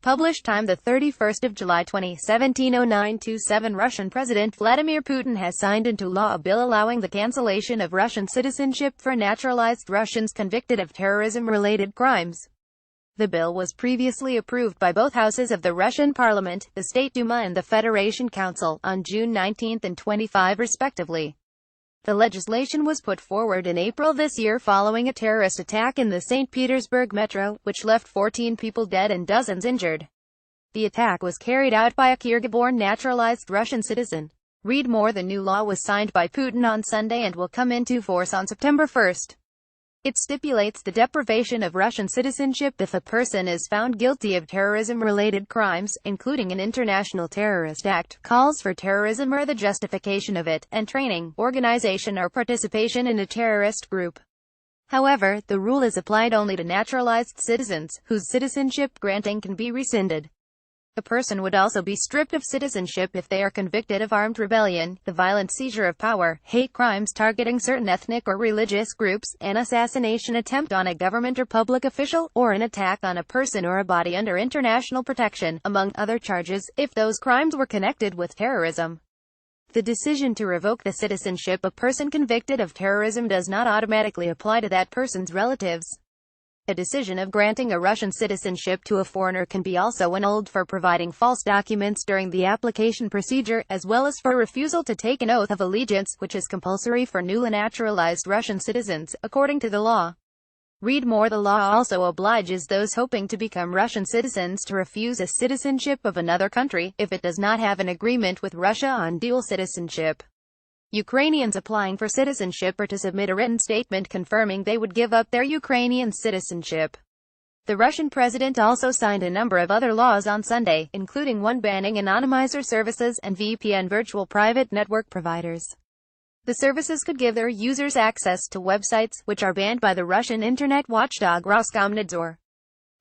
Published time 31 July 2017 0927 Russian President Vladimir Putin has signed into law a bill allowing the cancellation of Russian citizenship for naturalized Russians convicted of terrorism-related crimes. The bill was previously approved by both houses of the Russian Parliament, the State Duma and the Federation Council, on June 19 and 25 respectively. The legislation was put forward in April this year following a terrorist attack in the St. Petersburg metro, which left 14 people dead and dozens injured. The attack was carried out by a Kyrgyz-born naturalized Russian citizen. Read more. The new law was signed by Putin on Sunday and will come into force on September 1. It stipulates the deprivation of Russian citizenship if a person is found guilty of terrorism-related crimes, including an international terrorist act, calls for terrorism or the justification of it, and training, organization or participation in a terrorist group. However, the rule is applied only to naturalized citizens, whose citizenship granting can be rescinded. A person would also be stripped of citizenship if they are convicted of armed rebellion, the violent seizure of power, hate crimes targeting certain ethnic or religious groups, an assassination attempt on a government or public official, or an attack on a person or a body under international protection, among other charges, if those crimes were connected with terrorism. The decision to revoke the citizenship of a person convicted of terrorism does not automatically apply to that person's relatives. A decision of granting a Russian citizenship to a foreigner can be also annulled for providing false documents during the application procedure, as well as for refusal to take an oath of allegiance, which is compulsory for newly naturalized Russian citizens, according to the law. Read more. The law also obliges those hoping to become Russian citizens to refuse a citizenship of another country, if it does not have an agreement with Russia on dual citizenship. Ukrainians applying for citizenship are to submit a written statement confirming they would give up their Ukrainian citizenship. The Russian president also signed a number of other laws on Sunday, including one banning anonymizer services and VPN virtual private network providers. The services could give their users access to websites, which are banned by the Russian internet watchdog Roskomnadzor.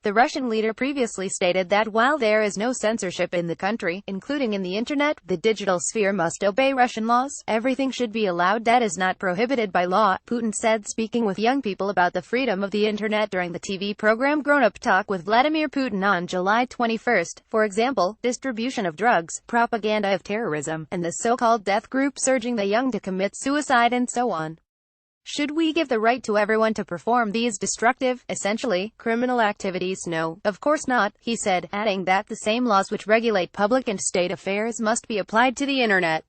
The Russian leader previously stated that while there is no censorship in the country, including in the internet, the digital sphere must obey Russian laws. Everything should be allowed that is not prohibited by law, Putin said, speaking with young people about the freedom of the internet during the TV program Grown Up Talk with Vladimir Putin on July 21. For example, distribution of drugs, propaganda of terrorism, and the so-called death groups urging the young to commit suicide and so on. Should we give the right to everyone to perform these destructive, essentially, criminal activities? No, of course not, he said, adding that the same laws which regulate public and state affairs must be applied to the internet.